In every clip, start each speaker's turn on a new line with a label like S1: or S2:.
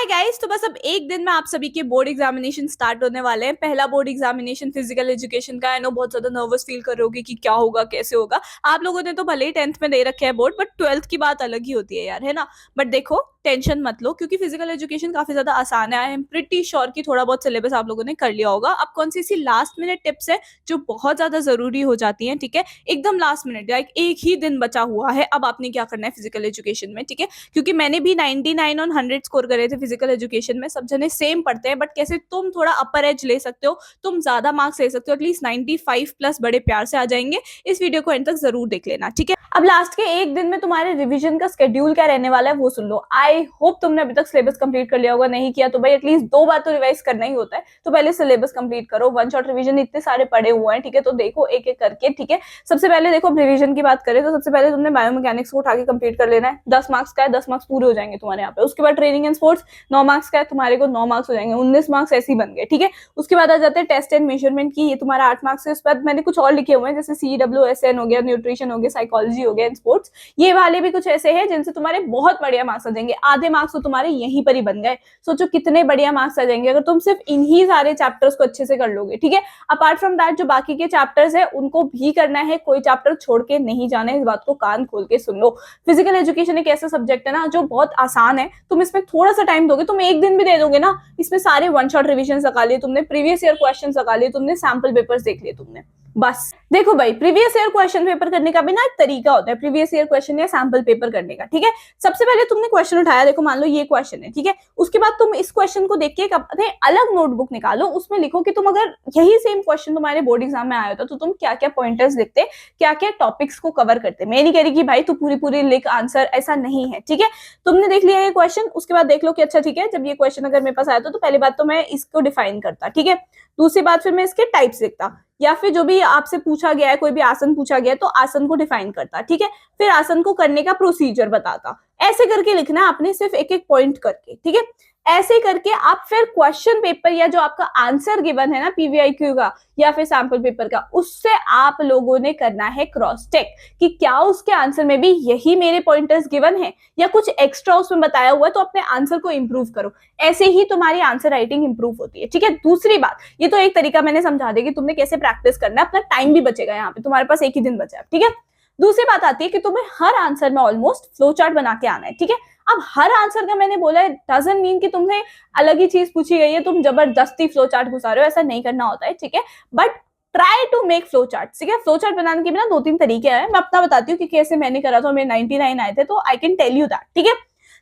S1: Hi guys, तो बस अब एक दिन में आप सभी के बोर्ड एग्जामिनेशन स्टार्ट होने वाले हैं। पहला बोर्ड एग्जामिनेशन फिजिकल एजुकेशन का है। नो बहुत ज्यादा नर्वस फील कर रहे होगे कि क्या होगा कैसे होगा। आप लोगों ने तो भले ही 10th में दे रखे है बोर्ड, बट 12th की बात अलग ही होती है यार, है ना। बट देखो, टेंशन मत लो क्योंकि फिजिकल एजुकेशन काफी ज्यादा आसान है। आई एम प्रिटी श्योर कि थोड़ा बहुत सिलेबस आप लोगों ने कर लिया होगा। अब कौन सी लास्ट मिनट टिप्स है जो बहुत ज्यादा जरूरी हो जाती है, ठीक है। एकदम लास्ट मिनट, लाइक एक ही दिन बचा हुआ है, अब आपने क्या करना है फिजिकल एजुकेशन में, ठीक है। क्योंकि मैंने भी 99 ऑन 100 स्कोर करे थे फिजिकल एजुकेशन में। सब जने सेम पढ़ते हैं, बट कैसे तुम थोड़ा अपर एज ले सकते हो, तुम ज्यादा मार्क्स ले सकते हो, एटलीस्ट 95 प्लस बड़े प्यार से आ जाएंगे। इस वीडियो को एंड तक जरूर देख लेना, ठीक है। अब लास्ट के एक दिन में तुम्हारे रिवीजन का शेड्यूल क्या रहने वाला है वो सुन लो। आई होप तुमने अभी तक सिलेबस कंप्लीट कर लिया होगा। नहीं किया तो भाई एटलीस्ट 2 बार तो रिवाइज करना ही होता है, तो पहले सिलेबस कंप्लीट करो। वन शॉट रिवीजन इतने सारे पड़े हुए हैं, ठीक है, तो देखो एक एक करके, ठीक है। सबसे पहले देखो, रिवीजन की बात करें तो सबसे पहले तुमने बायोमैकेनिक्स को उठा के कंप्लीट कर लेना है। 10 मार्क्स का है, 10 मार्क्स पूरे हो जाएंगे तुम्हारे यहाँ पे। उसके बाद ट्रेनिंग एंड स्पोर्ट्स 9 मार्क्स का है, तुम्हारे को 9 मार्क्स हो जाएंगे, 19 मार्क्स ऐसे ही बन गए, ठीक है। उसके बाद आ जाते हैं टेस्ट एंड मेजरमेंट की, ये तुम्हारा 8 मार्क्स है। उसके बाद मैंने कुछ और लिखे हुए हैं, जैसे CWSN हो गया, न्यूट्रिशन हो गया, साइकोलॉजी हो गया, स्पोर्ट्स। ये वाले भी कुछ ऐसे हैं जिनसे तुम्हारे बहुत बढ़िया मार्क्स आ जाएंगे। आधे मार्क्स तो तुम्हारे यहीं पर ही बन गए। सोचो कितने बढ़िया मार्क्स आ जाएंगे अगर तुम सिर्फ इन्हीं सारे चैप्टर्स को अच्छे से कर लोगे, ठीक है। अपार्ट फ्रॉम दैट जो बाकी के चैप्टर्स है उनको भी करना है, कोई चैप्टर छोड़ के नहीं जाना है। इस बात को कान खोल के सुन लो। फिजिकल एजुकेशन एक ऐसा सब्जेक्ट है ना जो बहुत आसान है। तुम इसमें थोड़ा सा टाइम दोगे, तुम एक दिन भी दे दोगे ना, इसमें सारे वन शॉट रिविजन लगा लिए तुमने, प्रीवियस ईयर क्वेश्चन लगा लिए तुमने, सैंपल पेपर्स देख लिए तुमने, बस। देखो भाई, प्रीवियस ईयर क्वेश्चन पेपर करने का भी ना एक तरीका होता है, प्रीवियस ईयर क्वेश्चन या सैंपल पेपर करने का, ठीक है। सबसे पहले तुमने क्वेश्चन उठाया, देखो मान लो ये क्वेश्चन है, ठीक है। उसके बाद तुम इस क्वेश्चन को देख के अपने अलग नोटबुक निकालो, उसमें लिखो कि तुम अगर यही सेम क्वेश्चन तुम्हारे बोर्ड एग्जाम में आया होता तो तुम क्या क्या पॉइंटर्स लिखते, क्या क्या टॉपिक्स को कवर करते। मैं नहीं कह रही कि भाई तू पूरी पूरी लिख आंसर, ऐसा नहीं है, ठीक है। तुमने देख लिया ये क्वेश्चन, उसके बाद देख लो कि अच्छा ठीक है, जब ये क्वेश्चन अगर मेरे पास आया तो पहली बात तो मैं इसको डिफाइन करता, ठीक है। दूसरी बात फिर मैं इसके टाइप्स लिखता, या फिर जो भी आपसे पूछा गया है, कोई भी आसन पूछा गया है तो आसन को डिफाइन करता, ठीक है। फिर आसन को करने का प्रोसीजर बताता। ऐसे करके लिखना आपने, सिर्फ एक एक पॉइंट करके, ठीक है। ऐसे करके आप फिर क्वेश्चन पेपर या जो आपका आंसर गिवन है ना PVIQ का या फिर सैंपल पेपर का, उससे आप लोगों ने करना है क्रॉस चेक कि क्या उसके आंसर में भी यही मेरे पॉइंटर्स गिवन है या कुछ एक्स्ट्रा उसमें बताया हुआ है, तो अपने आंसर को इंप्रूव करो। ऐसे ही तुम्हारी आंसर राइटिंग इंप्रूव होती है, ठीक है। दूसरी बात, ये तो एक तरीका मैंने समझा दिया कि तुमने कैसे प्रैक्टिस करना है, अपना टाइम भी बचेगा। यहाँ पे तुम्हारे पास एक ही दिन बचा है, ठीक है। दूसरी बात आती है कि तुम्हें हर आंसर में ऑलमोस्ट फ्लो चार्ट बना के आना है, ठीक है। अब हर आंसर का मैंने बोला है डजंट मीन कि तुम्हें अलग ही चीज पूछी गई है तुम जबरदस्ती फ्लो चार्ट घुसा रहे हो, ऐसा नहीं करना होता है, ठीक है। But try to make flow chart, ठीक है। फ्लो चार्ट बनाने के भी ना 2-3 तरीके हैं, मैं अपना बताती हूँ कि कैसे मैंने करा था, मेरे 99 आए थे, तो I can tell you that, ठीक है।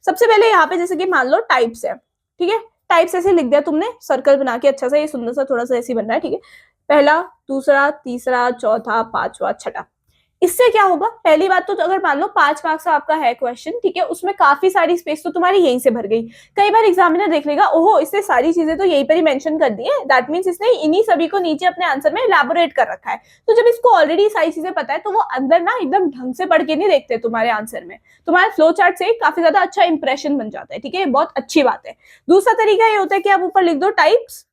S1: सबसे पहले यहाँ पे जैसे कि मान लो टाइप्स है, ठीक है। टाइप्स ऐसे लिख दिया तुमने, सर्कल बना के अच्छा सा, ये सुंदर सा थोड़ा सा ऐसे बन रहा है, ठीक है। पहला, दूसरा, तीसरा, चौथा, पांचवा, छठा। इससे क्या होगा, पहली बात तो अगर मान लो 5 मार्क्स का आपका है क्वेश्चन, ठीक है, उसमें काफी सारी स्पेस तो तुम्हारी यहीं से भर गई। कई बार एग्जामिनर देख लेगा, ओहो इसने सारी चीजें तो यहीं पर ही मेंशन कर दी है, दैट मींस इसने इन्हीं सभी को नीचे अपने आंसर में इलैबोरेट कर रखा है। तो जब इसको ऑलरेडी सारी चीजें पता है तो वो अंदर ना एकदम ढंग से पढ़ के नहीं देखते तुम्हारे आंसर में, तुम्हारे फ्लो चार्ट से काफी ज्यादा अच्छा इंप्रेशन बन जाता है, ठीक है। बहुत अच्छी बात है। दूसरा तरीका ये होता है कि आप ऊपर लिख दो टाइप्स,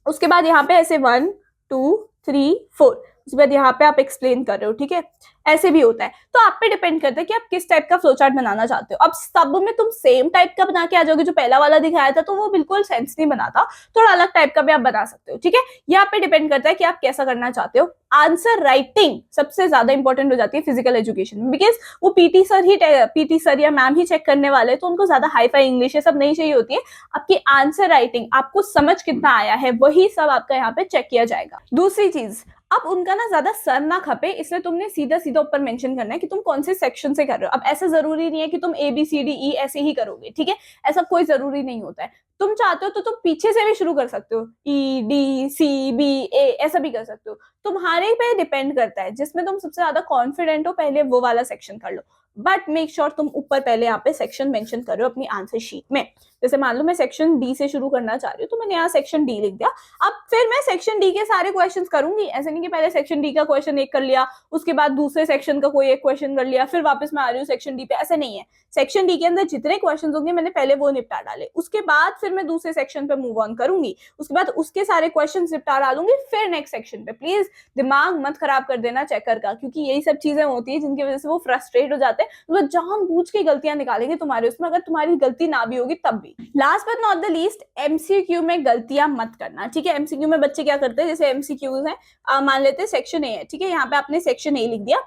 S1: उसके बाद यहाँ पे ऐसे 1 2 3 4, उसके बाद यहाँ पे आप एक्सप्लेन कर रहे हो, ठीक है। ऐसे भी होता है, तो आप पे डिपेंड करता है कि आप किस टाइप का फ्लो चार्ट बनाना चाहते हो। अब सब में तुम सेम टाइप का बना के आ जाओगे, जो पहला वाला दिखाया था तो वो बिल्कुल सेंस नहीं बनाता, थोड़ा अलग टाइप का भी आप बना सकते हो, ठीक है। ये आप पे डिपेंड करता है कि आप कैसा करना चाहते हो। आंसर राइटिंग सबसे ज्यादा इंपॉर्टेंट हो जाती है फिजिकल एजुकेशन में, बिकॉज वो पीटी सर या मैम ही चेक करने वाले हैं, तो उनको ज्यादा हाई फाई इंग्लिश ये सब नहीं चाहिए होती है। आपकी आंसर राइटिंग, आपको समझ कितना आया है, वही सब आपका यहाँ पे चेक किया जाएगा। दूसरी चीज, अब उनका ना ज्यादा सर ना खपे, इसलिए तुमने सीधा सीधा ऊपर मेंशन करना है कि तुम कौन से सेक्शन से कर रहे हो। अब ऐसा जरूरी नहीं है कि तुम ABCDE ऐसे ही करोगे, ठीक है, ऐसा कोई जरूरी नहीं होता है। तुम चाहते हो तो तुम पीछे से भी शुरू कर सकते हो, EDCBA ऐसा भी कर सकते हो, तुम्हारे पे डिपेंड करता है। जिसमें तुम सबसे ज्यादा कॉन्फिडेंट हो पहले वो वाला सेक्शन कर लो, बट मेक श्योर तुम ऊपर पहले यहाँ पे सेक्शन मेंशन कर रहे हो अपनी आंसर शीट में। जैसे मान लो मैं सेक्शन D से शुरू करना चाह रही हूँ, तो मैंने यहाँ सेक्शन D लिख दिया। अब फिर मैं सेक्शन D के सारे क्वेश्चंस करूंगी, ऐसे नहीं कि पहले सेक्शन D का क्वेश्चन एक कर लिया, उसके बाद दूसरे सेक्शन का कोई एक क्वेश्चन कर लिया, फिर वापस मैं आ रही हूँ सेक्शन D पे, ऐसे नहीं है। सेक्शन D के अंदर जितने क्वेश्चन होंगे मैंने पहले वो निपटा डाले, उसके बाद फिर मैं दूसरे सेक्शन पे मूव ऑन करूंगी, उसके बाद उसके सारे क्वेश्चन निपटा डालूंगी, फिर नेक्स्ट सेक्शन पे। प्लीज दिमाग मत खराब कर देना चेकर का, क्योंकि यही सब चीजें होती है जिनकी वजह से वो फ्रस्ट्रेट हो जाते हैं हैं, वो जानबूझ के गलतियां निकालेंगे तुम्हारे उसमें, अगर तुम्हारी गलती ना भी होगी तब भी। Last but not the least, MCQ में गलतियां मत करना, ठीक है। एमसीक्यू में बच्चे क्या करते हैं, जैसे एमसीक्यूज है, मान लेते हैं सेक्शन ए है, ठीक है, यहाँ पे आपने सेक्शन ए लिख दिया,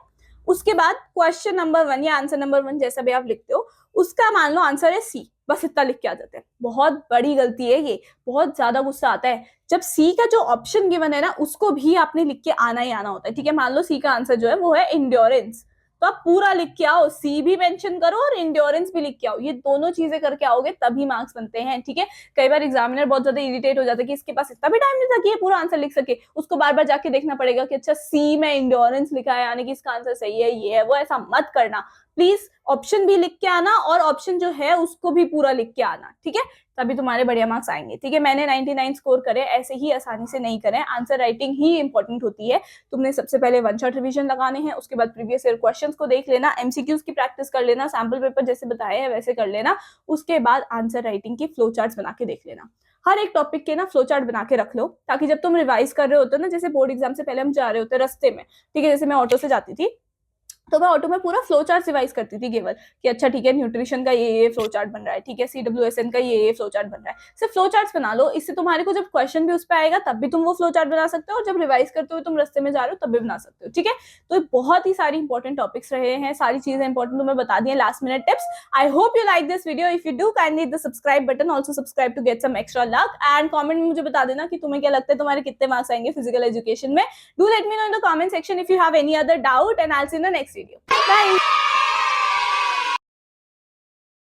S1: उसके बाद क्वेश्चन नंबर 1 या आंसर नंबर 1 जैसा भी आप लिखते हो, उसका मान लो आंसर है सी, बस इतना लिख के आ जाते हैं। बहुत बड़ी गलती है ये, बहुत ज्यादा गुस्सा आता है जब सी का जो ऑप्शन गिवन है ना उसको भी आपने लिख के आना ही आना होता है, ठीक है। मान लो सी का आंसर जो है वो है इंड्योरेंस, तो आप पूरा लिख के आओ, सी भी मेंशन करो और इंड्योरेंस भी लिख के आओ, ये दोनों चीजें करके आओगे तभी मार्क्स बनते हैं, ठीक है। कई बार एग्जामिनर बहुत ज्यादा इरिटेट हो जाता है कि इसके पास इतना भी टाइम नहीं था कि ये पूरा आंसर लिख सके, उसको बार बार जाके देखना पड़ेगा कि अच्छा सी में इंड्योरेंस लिखा है यानी कि इसका आंसर सही है, ये है वो, ऐसा मत करना प्लीज। ऑप्शन भी लिख के आना और ऑप्शन जो है उसको भी पूरा लिख के आना, ठीक है, तभी तुम्हारे बढ़िया मार्क्स आएंगे, ठीक है। मैंने 99 स्कोर करे, ऐसे ही आसानी से नहीं करें, आंसर राइटिंग ही इंपॉर्टेंट होती है। तुमने सबसे पहले वन शॉट रिवीजन लगाने हैं, उसके बाद प्रीवियस ईयर क्वेश्चंस को देख लेना, एमसीक्यूज की प्रैक्टिस कर लेना, सैंपल पेपर जैसे बताए हैं वैसे कर लेना, उसके बाद आंसर राइटिंग की फ्लो चार्ट्स बना के देख लेना। हर एक टॉपिक के ना फ्लो चार्ट बना के रख लो, ताकि जब तुम रिवाइज कर रहे होते हो ना, जैसे बोर्ड एग्जाम से पहले हम जा रहे होते हैं रास्ते में, ठीक है, जैसे मैं ऑटो से जाती थी तो मैं ऑटो में पूरा फ्लो चार्ट रिवाइज करती थी केवल, कि अच्छा ठीक है न्यूट्रिशन का ये फ्लो चार्ट बन रहा है, ठीक है, सीडब्ल्यूएसएन का ये फ्लो चार्ट बन रहा है। सिर्फ फ्लो चार्ट्स बना लो, इससे तुम्हारे को जब क्वेश्चन भी उस पर आएगा तब भी तुम वो फ्लो चार्ट बना सकते हो, और जब रिवाइज करते हुए तुम रास्ते में जा रहे हो तब भी बना सकते हो, ठीक है। तो बहुत ही सारी इंपॉर्टेंट टॉपिक्स रहे हैं, सारी चीजें इंपॉर्टेंट तुम्हें बता दी है, last minute tips. I hope you like this video, if you do kindly hit the subscribe button, also subscribe to get some extra luck, and comment में मुझे बता देना कि तुम्हें क्या लगता है तुम्हारे कितने मार्क्स आएंगे फिजिकल एजुकेशन में। Do let me know in the comment section if you have any other doubt, and I will see you in the next video. Bye.